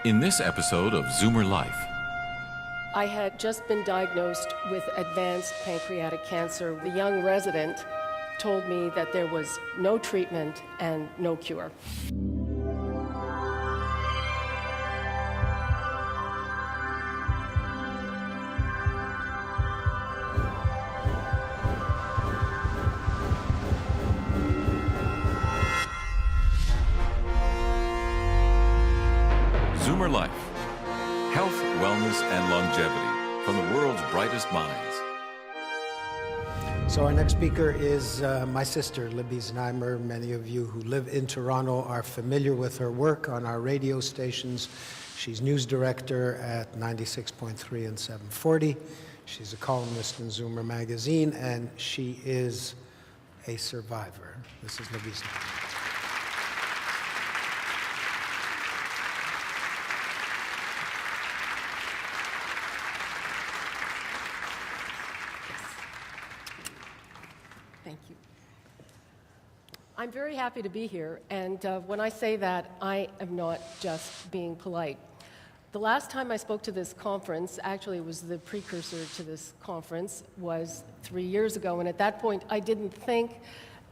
In this episode of ZoomerLife. I had just been diagnosed with advanced pancreatic cancer. The young resident told me that there was no treatment and no cure. ZoomerLife. Health, wellness, and longevity from the world's brightest minds. So our next speaker is my sister, Libby Znaimer. Many of you who live in Toronto are familiar with her work on our radio stations. She's news director at 96.3 and 740. She's a columnist in Zoomer magazine, and she is a survivor. This is Libby Znaimer. Thank you. I'm very happy to be here, and when I say that, I am not just being polite. The last time I spoke to this conference, actually it was the precursor to this conference, was 3 years ago, and at that point I didn't think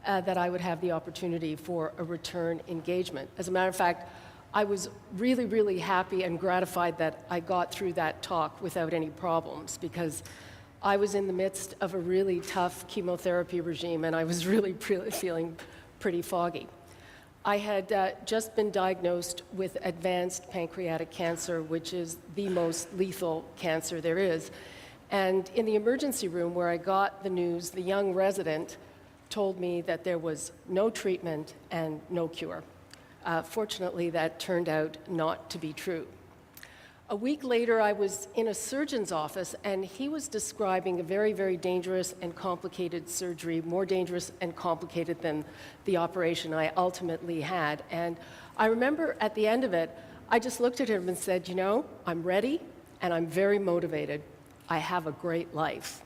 that I would have the opportunity for a return engagement. As a matter of fact, I was really, really happy and gratified that I got through that talk without any problems, because I was in the midst of a really tough chemotherapy regime, and I was really feeling pretty foggy. I had just been diagnosed with advanced pancreatic cancer, which is the most lethal cancer there is. And in the emergency room where I got the news, the young resident told me that there was no treatment and no cure. Fortunately, that turned out not to be true. A week later, I was in a surgeon's office, and he was describing a very, very dangerous and complicated surgery, more dangerous and complicated than the operation I ultimately had. And I remember at the end of it, I just looked at him and said, you know, I'm ready, and I'm very motivated. I have a great life.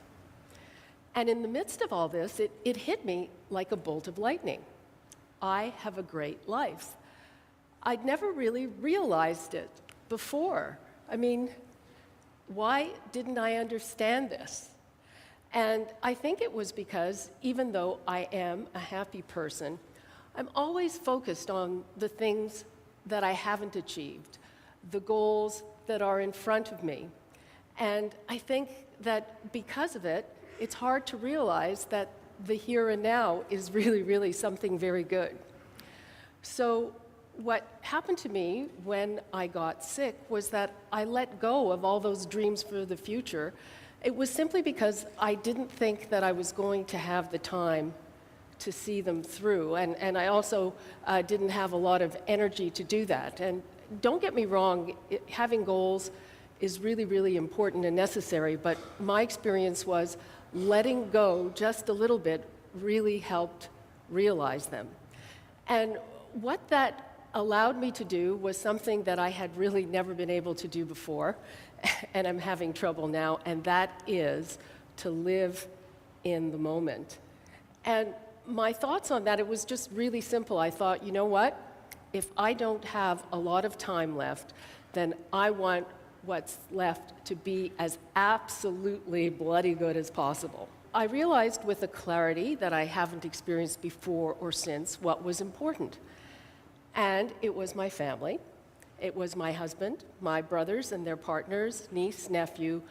And in the midst of all this, it hit me like a bolt of lightning. I have a great life. I'd never really realized it before. I mean, why didn't I understand this? And I think it was because even though I am a happy person, I'm always focused on the things that I haven't achieved, the goals that are in front of me. And I think that because of it, it's hard to realize that the here and now is really, really something very good. So what happened to me when I got sick was that I let go of all those dreams for the future. It was simply because I didn't think that I was going to have the time to see them through. And I also didn't have a lot of energy to do that. And don't get me wrong, having goals is really, really important and necessary, but my experience was letting go just a little bit really helped realize them. And what that allowed me to do was something that I had really never been able to do before, and I'm having trouble now, and that is to live in the moment. And my thoughts on that, it was just really simple. I thought, you know what? If I don't have a lot of time left, then I want what's left to be as absolutely bloody good as possible. I realized with a clarity that I haven't experienced before or since what was important. And it was my family. It was my husband, my brothers and their partners, niece, nephew,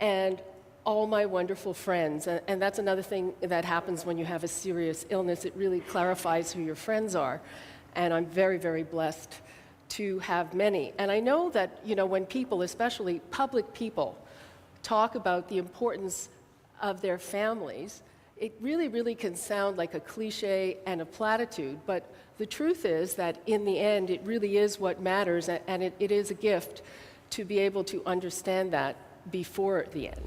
and all my wonderful friends. And that's another thing that happens when you have a serious illness. It really clarifies who your friends are. And I'm very, very blessed to have many. And I know that, you know, when people, especially public people, talk about the importance of their families, it really, really can sound like a cliche and a platitude, but the truth is that in the end, it really is what matters, and it is a gift to be able to understand that before the end.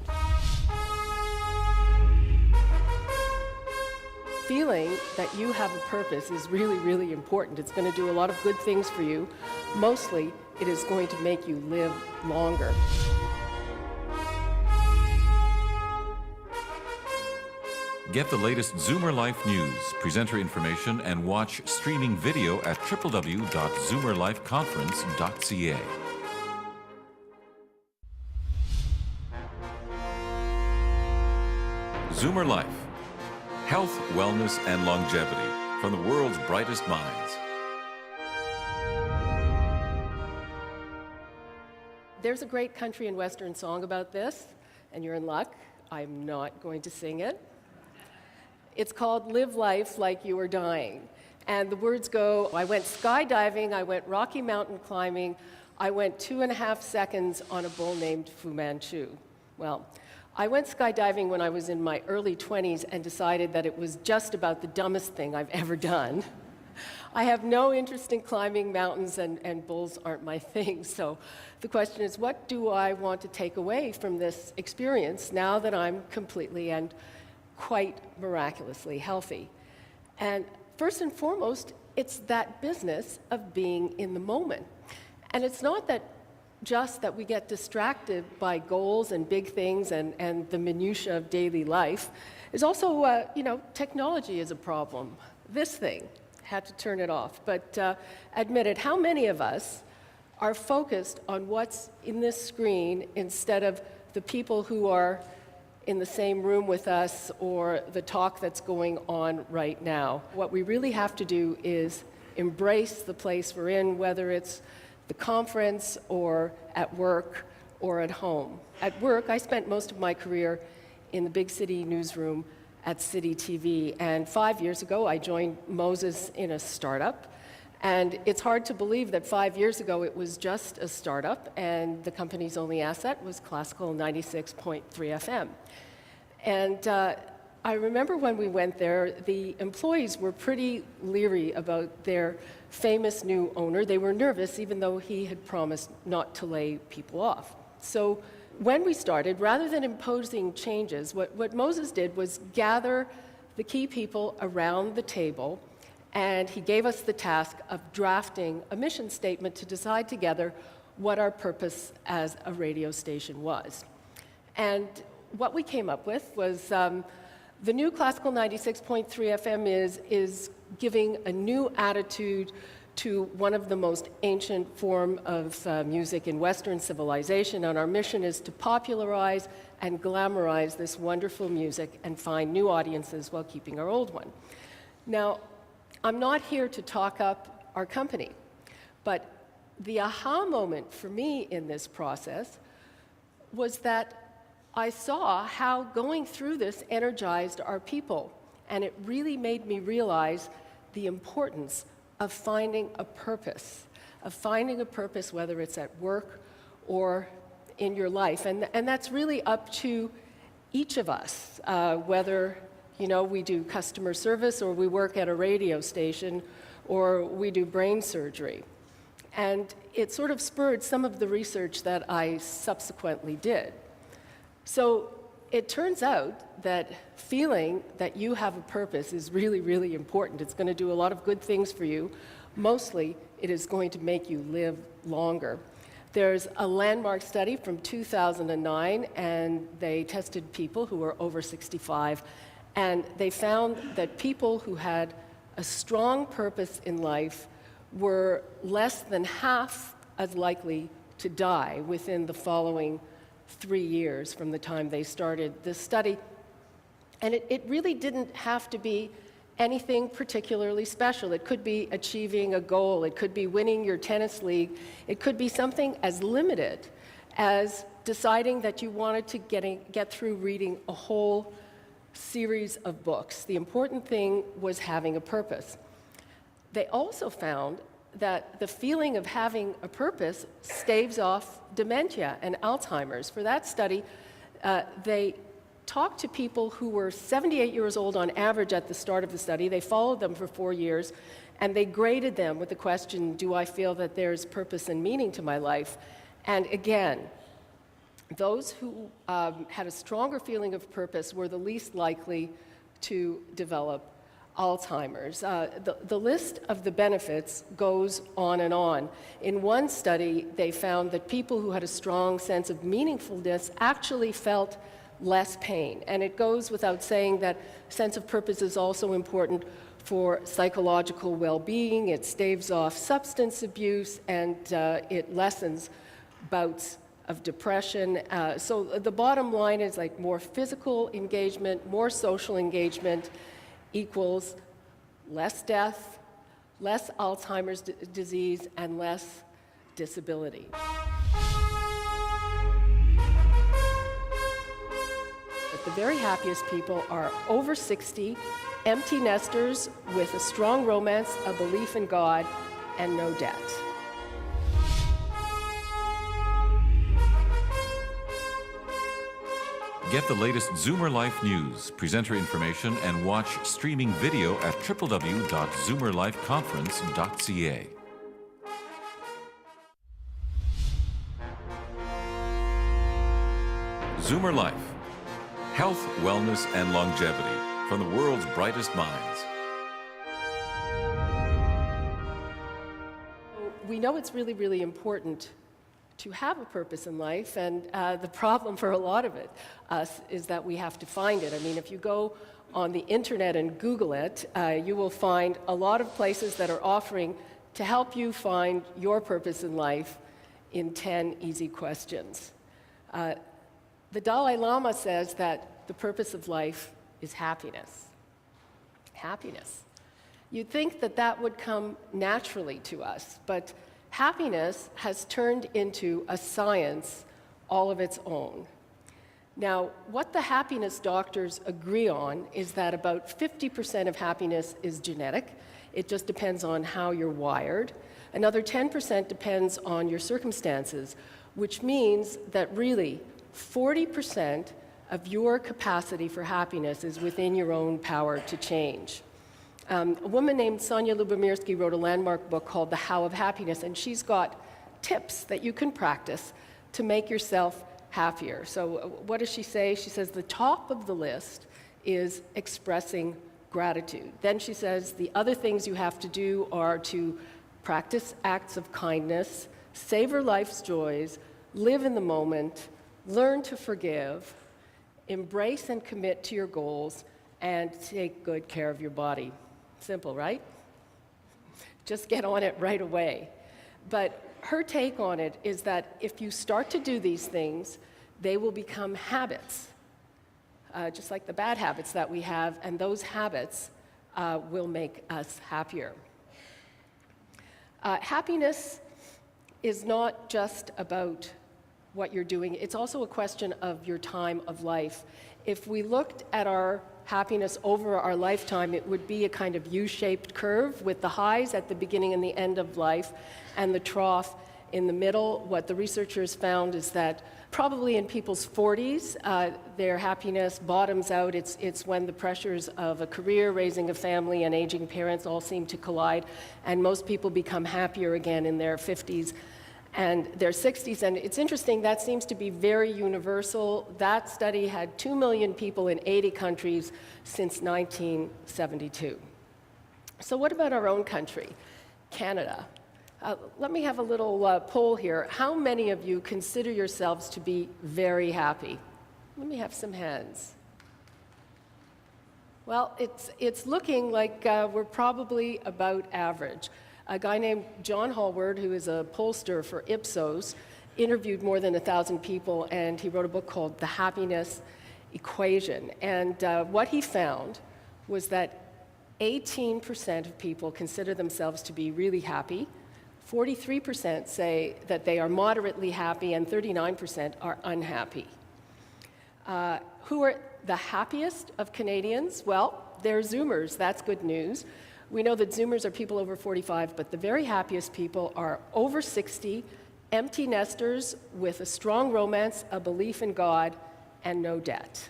Feeling that you have a purpose is really, really important. It's going to do a lot of good things for you. Mostly, it is going to make you live longer. Get the latest ZoomerLife news, presenter information, and watch streaming video at www.zoomerlifeconference.ca. ZoomerLife. Health, wellness, and longevity from the world's brightest minds. There's a great country and western song about this, and you're in luck. I'm not going to sing it. It's called Live Life Like You Are Dying. And the words go, I went skydiving, I went Rocky Mountain climbing, I went 2.5 seconds on a bull named Fu Manchu. Well, I went skydiving when I was in my early 20s and decided that it was just about the dumbest thing I've ever done. I have no interest in climbing mountains, and bulls aren't my thing. So the question is, what do I want to take away from this experience now that I'm completely and quite miraculously healthy? And first and foremost, it's that business of being in the moment. And it's not that just that we get distracted by goals and big things and the minutiae of daily life. It's also, technology is a problem. This thing, had to turn it off. But admit it, how many of us are focused on what's in this screen instead of the people who are in the same room with us or the talk that's going on right now? What we really have to do is embrace the place we're in, whether it's the conference or at work or at home. At work, I spent most of my career in the big city newsroom at City TV, and 5 years ago I joined Moses in a startup. And it's hard to believe that 5 years ago it was just a startup and the company's only asset was classical 96.3 FM. And I remember when we went there, the employees were pretty leery about their famous new owner. They were nervous even though he had promised not to lay people off. So when we started, rather than imposing changes, what Moses did was gather the key people around the table, and he gave us the task of drafting a mission statement to decide together what our purpose as a radio station was. And what we came up with was the new classical 96.3 FM is giving a new attitude to one of the most ancient form of music in Western civilization, and our mission is to popularize and glamorize this wonderful music and find new audiences while keeping our old one. Now, I'm not here to talk up our company, but the aha moment for me in this process was that I saw how going through this energized our people, and it really made me realize the importance of finding a purpose, whether it's at work or in your life. And that's really up to each of us, whether we do customer service or we work at a radio station or we do brain surgery. And it sort of spurred some of the research that I subsequently did. So it turns out that feeling that you have a purpose is really, really important. It's going to do a lot of good things for you. Mostly, it is going to make you live longer. There's a landmark study from 2009, and they tested people who were over 65, and they found that people who had a strong purpose in life were less than half as likely to die within the following 3 years from the time they started this study. And it really didn't have to be anything particularly special. It could be achieving a goal. It could be winning your tennis league. It could be something as limited as deciding that you wanted to get through reading a whole series of books. The important thing was having a purpose. They also found that the feeling of having a purpose staves off dementia and Alzheimer's. For that study, they talked to people who were 78 years old on average at the start of the study. They followed them for 4 years, and they graded them with the question, do I feel that there's purpose and meaning to my life? And again, those who had a stronger feeling of purpose were the least likely to develop Alzheimer's. The list of the benefits goes on and on. In one study, they found that people who had a strong sense of meaningfulness actually felt less pain. And it goes without saying that sense of purpose is also important for psychological well-being. It staves off substance abuse, and it lessens bouts of depression. So the bottom line is like more physical engagement, more social engagement equals less death, less Alzheimer's disease, and less disability. But the very happiest people are over 60, empty nesters with a strong romance, a belief in God, and no debt. Get the latest ZoomerLife news, presenter information, and watch streaming video at www.ZoomerLifeConference.ca. ZoomerLife. Health, wellness, and longevity from the world's brightest minds. We know it's really, really important to have a purpose in life, and the problem for a lot of us is that we have to find it. I mean, if you go on the internet and Google it, you will find a lot of places that are offering to help you find your purpose in life in 10 easy questions. The Dalai Lama says that the purpose of life is happiness. Happiness. You'd think that that would come naturally to us, but happiness has turned into a science all of its own. Now, what the happiness doctors agree on is that about 50% of happiness is genetic. It just depends on how you're wired. Another 10% depends on your circumstances, which means that really 40% of your capacity for happiness is within your own power to change. A woman named Sonia Lubomirsky wrote a landmark book called The How of Happiness, and she's got tips that you can practice to make yourself happier. So what does she say? She says the top of the list is expressing gratitude. Then she says the other things you have to do are to practice acts of kindness, savor life's joys, live in the moment, learn to forgive, embrace and commit to your goals, and take good care of your body. Simple, right? Just get on it right away. But her take on it is that if you start to do these things, they will become habits, just like the bad habits that we have, and those habits will make us happier. Happiness is not just about what you're doing, it's also a question of your time of life. If we looked at our happiness over our lifetime, it would be a kind of U-shaped curve with the highs at the beginning and the end of life and the trough in the middle. What the researchers found is that probably in people's 40s, their happiness bottoms out. It's when the pressures of a career, raising a family, and aging parents all seem to collide, and most people become happier again in their 50s and their 60s. And it's interesting, that seems to be very universal. That study had 2 million people in 80 countries since 1972. So what about our own country, Canada? Let me have a little poll here. How many of you consider yourselves to be very happy? Let me have some hands. Well, it's looking like we're probably about average. A guy named John Hallward, who is a pollster for Ipsos, interviewed more than 1,000 people, and he wrote a book called The Happiness Equation. And what he found was that 18% of people consider themselves to be really happy, 43% say that they are moderately happy, and 39% are unhappy. Who are the happiest of Canadians? Well, they're Zoomers. That's good news. We know that Zoomers are people over 45, but the very happiest people are over 60, empty nesters with a strong romance, a belief in God, and no debt.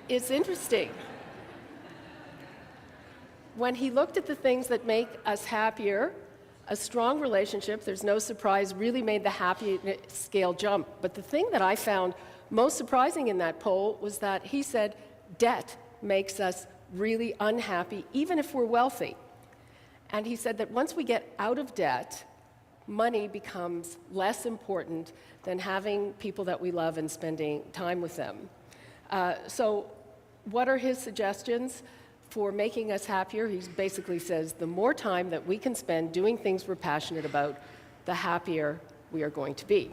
It's interesting. When he looked at the things that make us happier, a strong relationship, there's no surprise, really made the happiness scale jump. But the thing that I found most surprising in that poll was that he said debt makes us really unhappy, even if we're wealthy. And he said that once we get out of debt, money becomes less important than having people that we love and spending time with them. So what are his suggestions for making us happier? He basically says the more time that we can spend doing things we're passionate about, the happier we are going to be.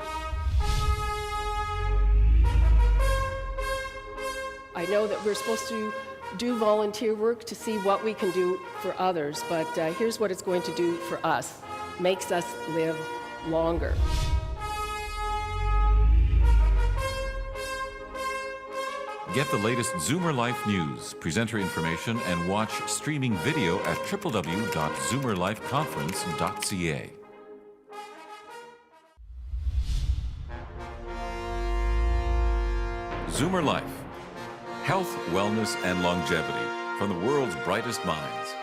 I know that we're supposed to do volunteer work to see what we can do for others, but here's what it's going to do for us. Makes us live longer. Get the latest ZoomerLife news, presenter information, and watch streaming video at www.ZoomerLifeConference.ca. ZoomerLife. Health, wellness, and longevity from the world's brightest minds.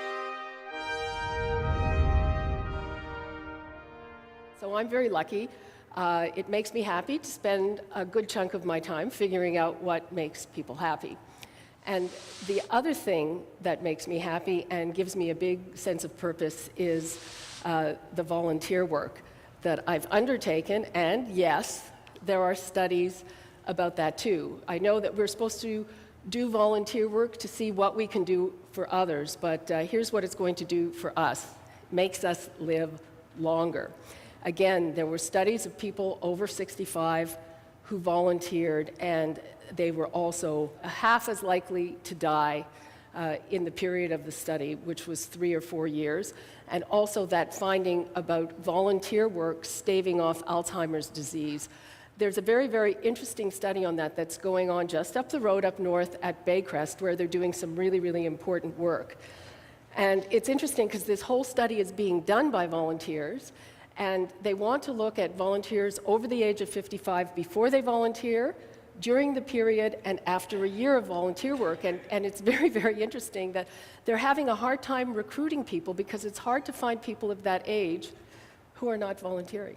So I'm very lucky. It makes me happy to spend a good chunk of my time figuring out what makes people happy. And the other thing that makes me happy and gives me a big sense of purpose is the volunteer work that I've undertaken. And yes, there are studies about that too. I know that we're supposed to do volunteer work to see what we can do for others, but here's what it's going to do for us. Makes us live longer. Again, there were studies of people over 65 who volunteered, and they were also half as likely to die in the period of the study, which was 3 or 4 years, and also that finding about volunteer work staving off Alzheimer's disease. There's a very, very interesting study on that that's going on just up the road up north at Baycrest, where they're doing some really, really important work. And it's interesting because this whole study is being done by volunteers, and they want to look at volunteers over the age of 55 before they volunteer, during the period, and after a year of volunteer work. And it's very, very interesting that they're having a hard time recruiting people because it's hard to find people of that age who are not volunteering.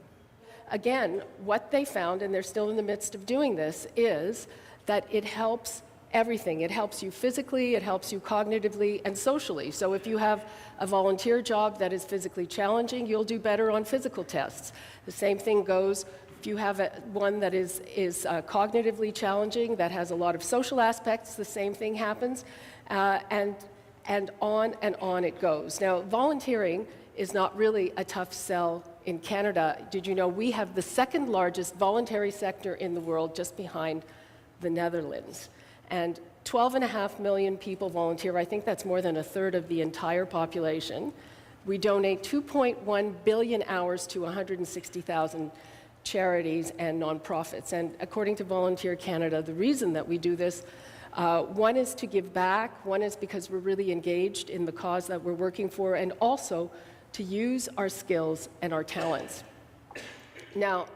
Again, what they found, and they're still in the midst of doing this, is that it helps everything. It helps you physically, it helps you cognitively, and socially. So if you have a volunteer job that is physically challenging, you'll do better on physical tests. The same thing goes if you have one that is cognitively challenging, that has a lot of social aspects, the same thing happens, and on it goes. Now, volunteering is not really a tough sell in Canada. Did you know we have the second largest voluntary sector in the world, just behind the Netherlands? And 12.5 million people volunteer. I think that's more than a third of the entire population. We donate 2.1 billion hours to 160,000 charities and nonprofits. And according to Volunteer Canada, the reason that we do this, one is to give back, one is because we're really engaged in the cause that we're working for, and also to use our skills and our talents. Now,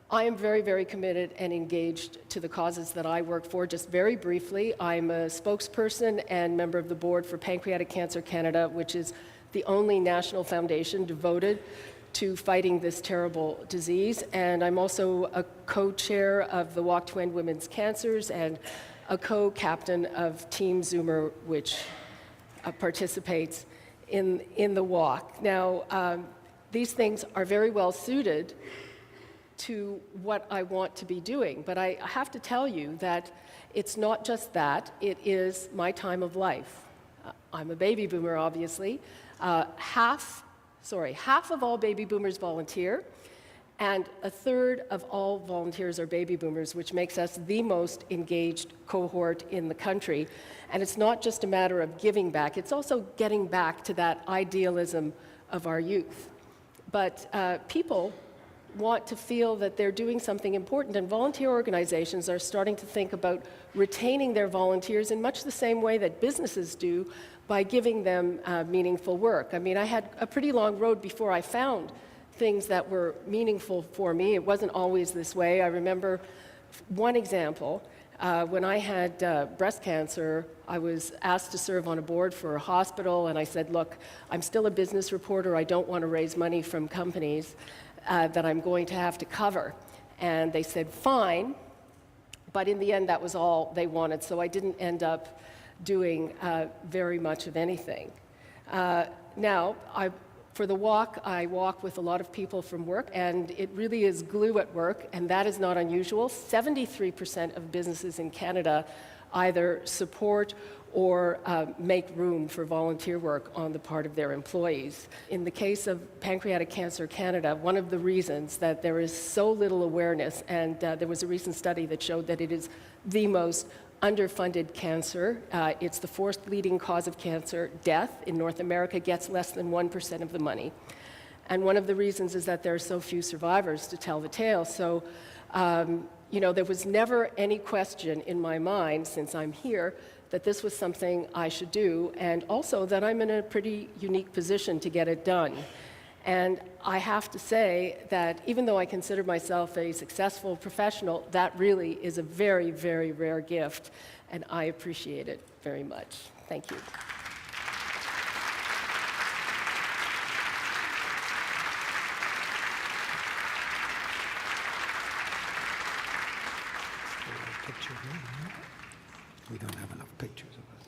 I am very, very committed and engaged to the causes that I work for. Just very briefly, I'm a spokesperson and member of the board for Pancreatic Cancer Canada, which is the only national foundation devoted to fighting this terrible disease. And I'm also a co-chair of the Walk to End Women's Cancers and a co-captain of Team Zoomer, which participates in the walk. Now, these things are very well suited to what I want to be doing, but I have to tell you that it's not just that, it is my time of life. I'm a baby boomer, obviously. Half of all baby boomers volunteer, and a third of all volunteers are baby boomers, which makes us the most engaged cohort in the country. And it's not just a matter of giving back, it's also getting back to that idealism of our youth. But people want to feel that they're doing something important, and volunteer organizations are starting to think about retaining their volunteers in much the same way that businesses do, by giving them meaningful work. I mean, I had a pretty long road before I found things that were meaningful for me. It wasn't always this way. I remember one example. When I had breast cancer, I was asked to serve on a board for a hospital, and I said, look, I'm still a business reporter. I don't want to raise money from companies that I'm going to have to cover. And they said, fine, but in the end, that was all they wanted, so I didn't end up doing very much of anything. Now, for the walk, I walk with a lot of people from work, and it really is glue at work, and that is not unusual. 73% of businesses in Canada either support or make room for volunteer work on the part of their employees. In the case of Pancreatic Cancer Canada, one of the reasons that there is so little awareness, and there was a recent study that showed that it is the most underfunded cancer. It's the fourth leading cause of cancer death in North America, gets less than 1% of the money. And one of the reasons is that there are so few survivors to tell the tale. So, there was never any question in my mind, since I'm here, that this was something I should do, and also that I'm in a pretty unique position to get it done. And I have to say that even though I consider myself a successful professional, that really is a very, very rare gift, and I appreciate it very much. Thank you. We don't have enough pictures of us.